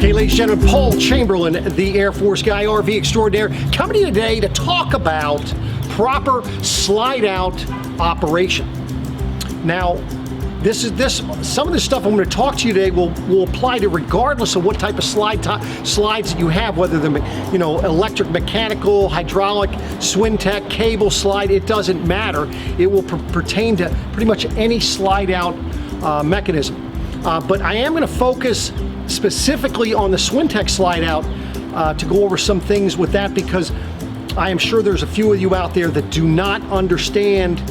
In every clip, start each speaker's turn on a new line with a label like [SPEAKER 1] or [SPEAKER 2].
[SPEAKER 1] Hey, ladies and gentlemen, Paul Chamberlain, the Air Force guy, RV extraordinaire, coming to you today to talk about proper slide-out operation. Now, some of this stuff I'm going to talk to you today will apply to regardless of what type of slides that you have, whether they're electric, mechanical, hydraulic, Swintech, cable slide. It doesn't matter. It will pertain to pretty much any slide-out mechanism. But I am going to focus specifically on the Swintech slide out to go over some things with that, because I am sure there's a few of you out there that do not understand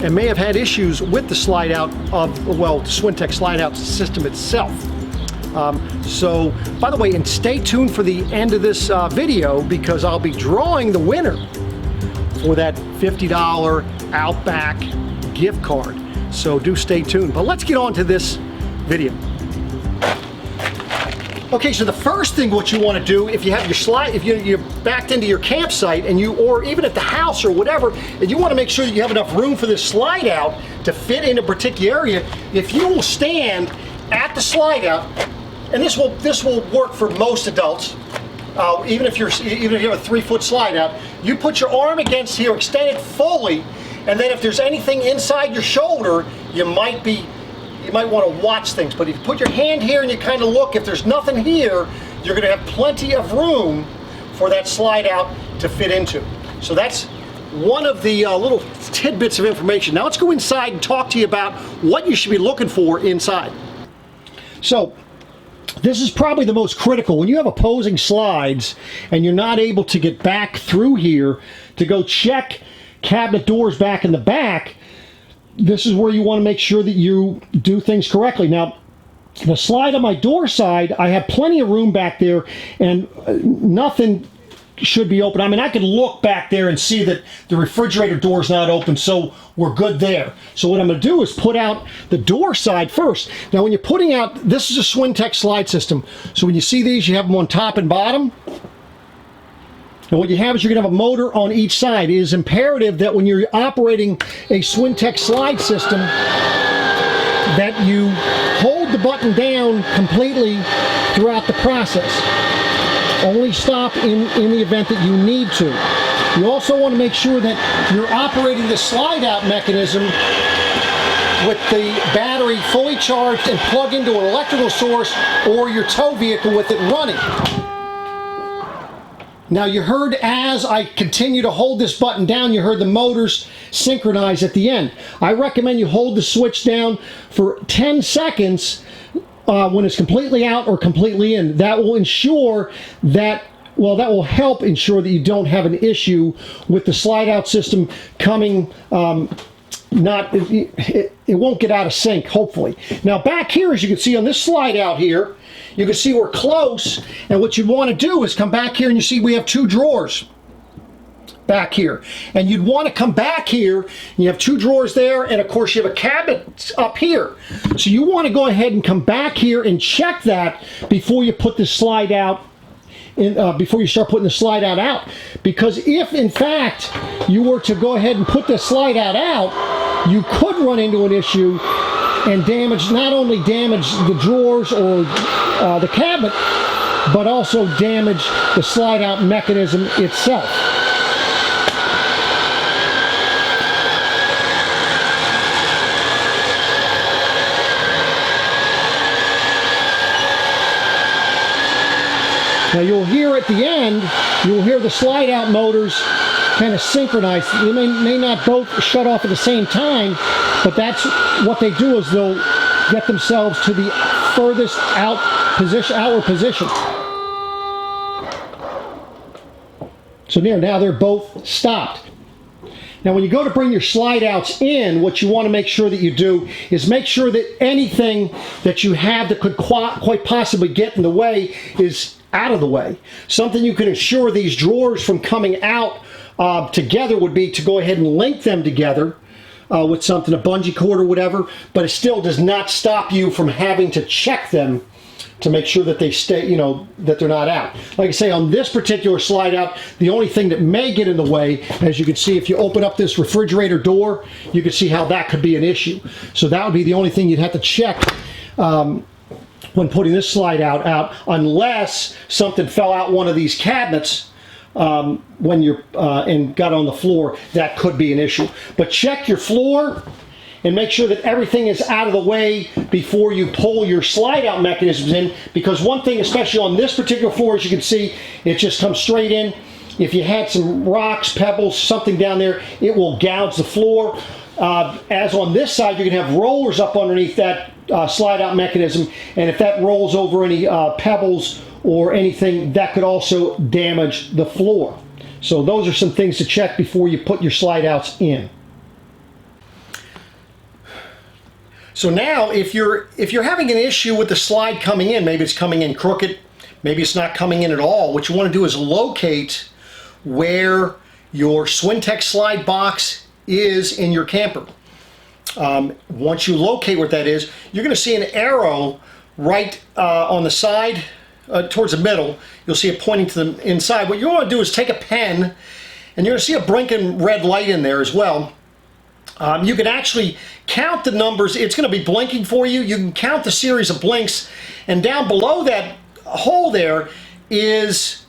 [SPEAKER 1] and may have had issues with the slide out of, well, the Swintech slide out system itself. So, by the way, and stay tuned for the end of this video, because I'll be drawing the winner for that $50 Outback gift card. So do stay tuned. But let's get on to this video. Okay, so the first thing what you want to do, if you have your slide, if you're backed into your campsite and or even at the house or whatever, and you want to make sure that you have enough room for this slide out to fit in a particular area, if you will stand at the slide out, and this will work for most adults, even if you have a 3-foot slide out, you put your arm against here, extend it fully, and then if there's anything inside your shoulder, you might want to watch things. But if you put your hand here and you kind of look, if there's nothing here, you're going to have plenty of room for that slide out to fit into. So that's one of the little tidbits of information. Now let's go inside and talk to you about what you should be looking for inside. So this is probably the most critical. When you have opposing slides and you're not able to get back through here to go check cabinet doors back in the back, this is where you want to make sure that you do things correctly. Now, the slide on my door side, I have plenty of room back there, and nothing should be open. I mean, I can look back there and see that the refrigerator door is not open, so we're good there. So what I'm going to do is put out the door side first. Now, when you're putting out, this is a Swintech slide system. So when you see these, you have them on top and bottom. And what you have is you're going to have a motor on each side. It is imperative that when you're operating a Swintech slide system that you hold the button down completely throughout the process. Only stop in the event that you need to. You also want to make sure that you're operating the slide out mechanism with the battery fully charged and plugged into an electrical source or your tow vehicle with it running. Now you heard, as I continue to hold this button down, you heard the motors synchronize at the end. I recommend you hold the switch down for 10 seconds when it's completely out or completely in. That will ensure that, well, that will help ensure that you don't have an issue with the slide out system coming, it won't get out of sync, hopefully. Now back here, as you can see on this slide out here, you can see we're close, and what you want to do is come back here, and you see we have 2 drawers back here. And you'd want to come back here, and you have 2 drawers there, and of course you have a cabinet up here. So you want to go ahead and come back here and check that before you put the slide out, before you start putting the slide out. Because if, in fact, you were to go ahead and put the slide out, you could run into an issue and not only damage the drawers or the cabinet, but also damage the slide out mechanism itself. Now you'll hear at the end, you'll hear the slide out motors kind of synchronize. They may not both shut off at the same time, but that's what they do, is they'll get themselves to the furthest outward position. So now they're both stopped. Now when you go to bring your slide outs in, what you want to make sure that you do is make sure that anything that you have that could quite possibly get in the way is out of the way. Something you can ensure these drawers from coming out together would be to go ahead and link them together with something, a bungee cord or whatever, but it still does not stop you from having to check them to make sure that they stay, that they're not out. Like I say, on this particular slide out, the only thing that may get in the way, as you can see, if you open up this refrigerator door, you can see how that could be an issue. So that would be the only thing you'd have to check when putting this slide out unless something fell out one of these cabinets when you're and got on the floor. That could be an issue. But check your floor and make sure that everything is out of the way before you pull your slide out mechanisms in, because one thing, especially on this particular floor, as you can see, it just comes straight in. If you had some rocks, pebbles, something down there, it will gouge the floor. As on this side, you can have rollers up underneath that slide out mechanism, and if that rolls over any pebbles or anything, that could also damage the floor. So those are some things to check before you put your slide outs in. So now if you're having an issue with the slide coming in, maybe it's coming in crooked, maybe it's not coming in at all, what you want to do is locate where your Swintex slide box is in your camper. Once you locate what that is, you're going to see an arrow right on the side towards the middle. You'll see it pointing to the inside. What you want to do is take a pen, and you're going to see a blinking red light in there as well. You can actually count the numbers. It's going to be blinking for you. You can count the series of blinks, and down below that hole there is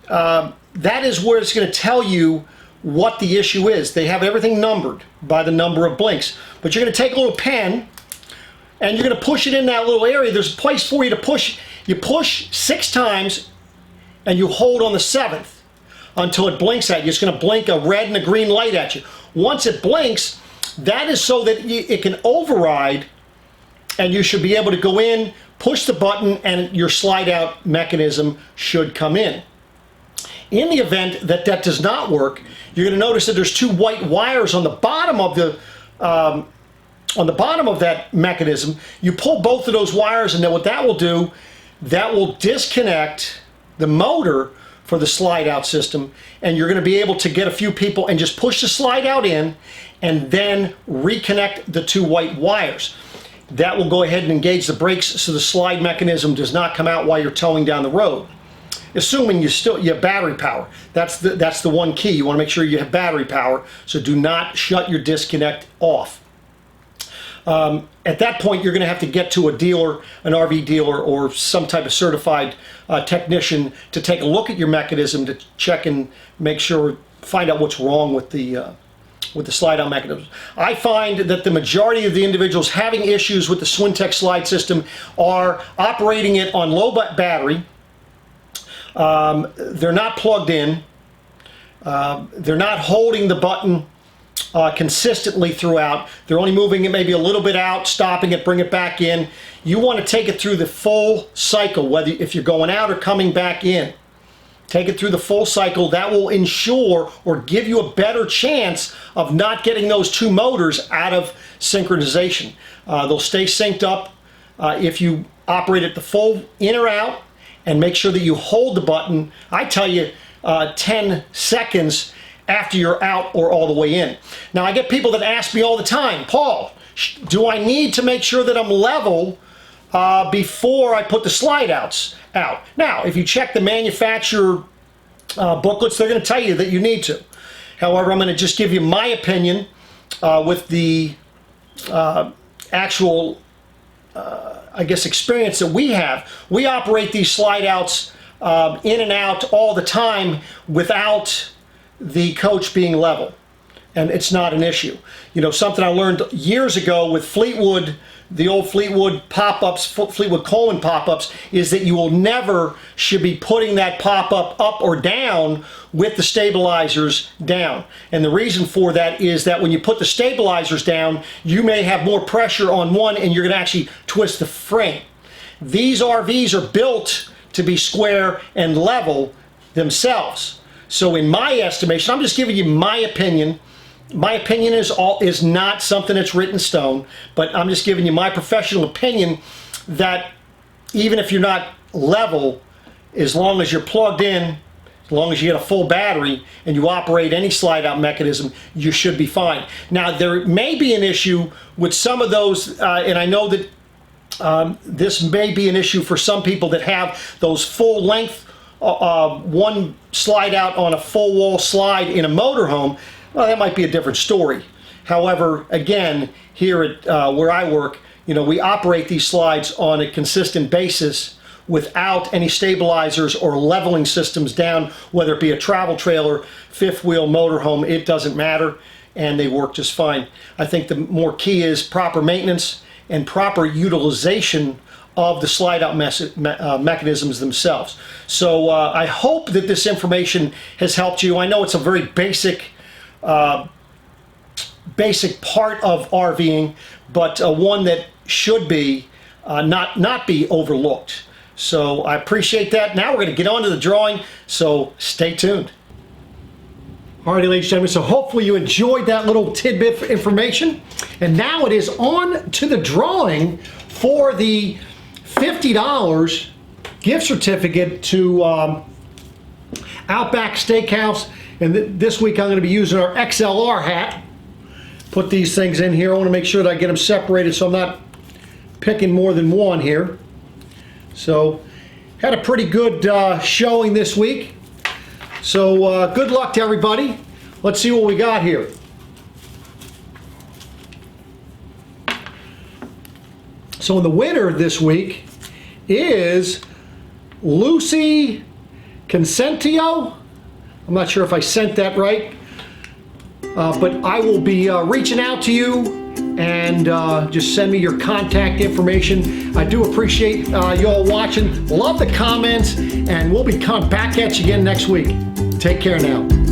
[SPEAKER 1] that is where it's going to tell you what the issue is. They have everything numbered by the number of blinks. But you're going to take a little pen and you're going to push it in that little area. There's a place for you to push. You push 6 times and you hold on the 7th until it blinks at you. It's going to blink a red and a green light at you. Once it blinks, that is so that it can override, and you should be able to go in, push the button, and your slide out mechanism should come in. In the event that that does not work, you're going to notice that there's 2 white wires on the bottom of that mechanism. You pull both of those wires, and then what that will do, that will disconnect the motor for the slide out system, and you're going to be able to get a few people and just push the slide out in and then reconnect the 2 white wires. That will go ahead and engage the brakes so the slide mechanism does not come out while you're towing down the road. Assuming you have battery power. That's the one key. You want to make sure you have battery power, so do not shut your disconnect off. At that point, you're going to have to get to a dealer, an RV dealer, or some type of certified technician to take a look at your mechanism to check and make sure, find out what's wrong with the slide out mechanism. I find that the majority of the individuals having issues with the Swintex slide system are operating it on low battery. They're not plugged in. They're not holding the button consistently throughout. They're only moving it maybe a little bit out, stopping it, bring it back in. You want to take it through the full cycle, whether if you're going out or coming back in. Take it through the full cycle. That will ensure or give you a better chance of not getting those 2 motors out of synchronization. They'll stay synced up if you operate it the full in or out, and make sure that you hold the button, I tell you, 10 seconds after you're out or all the way in. Now, I get people that ask me all the time, Paul, do I need to make sure that I'm level before I put the slide outs out? Now, if you check the manufacturer booklets, they're going to tell you that you need to. However, I'm going to just give you my opinion with the actual I guess experience that we have. We operate these slide outs in and out all the time without the coach being level, and it's not an issue. You know, something I learned years ago with Fleetwood, the old Fleetwood pop-ups, Fleetwood Coleman pop-ups, is that you will never should be putting that pop-up up or down with the stabilizers down. And the reason for that is that when you put the stabilizers down, you may have more pressure on one and you're going to actually twist the frame. These RVs are built to be square and level themselves. So in my estimation, I'm just giving you my opinion. My opinion is not something that's written in stone, but I'm just giving you my professional opinion that even if you're not level, as long as you're plugged in, as long as you get a full battery and you operate any slide out mechanism, you should be fine. Now, there may be an issue with some of those, and I know that this may be an issue for some people that have those full length, one slide out on a full wall slide in a motorhome. Well, that might be a different story. However, again, here at where I work, you know, we operate these slides on a consistent basis without any stabilizers or leveling systems down, whether it be a travel trailer, fifth wheel, motorhome, it doesn't matter, and they work just fine. I think the more key is proper maintenance and proper utilization of the slide out mechanisms themselves. So I hope that this information has helped you. I know it's a very basic part of RVing, but one that should be not be overlooked. So I appreciate that. Now we're going to get on to the drawing, so stay tuned. Alrighty, ladies and gentlemen, so hopefully you enjoyed that little tidbit of information. And now it is on to the drawing for the $50 gift certificate to Outback Steakhouse. And this week I'm going to be using our XLR hat. Put these things in here. I want to make sure that I get them separated so I'm not picking more than one here. So, had a pretty good showing this week. So, good luck to everybody. Let's see what we got here. So, the winner this week is Lucy Consentio. I'm not sure if I sent that right. But I will be reaching out to you, and just send me your contact information. I do appreciate you all watching. Love the comments, and we'll be coming back at you again next week. Take care now.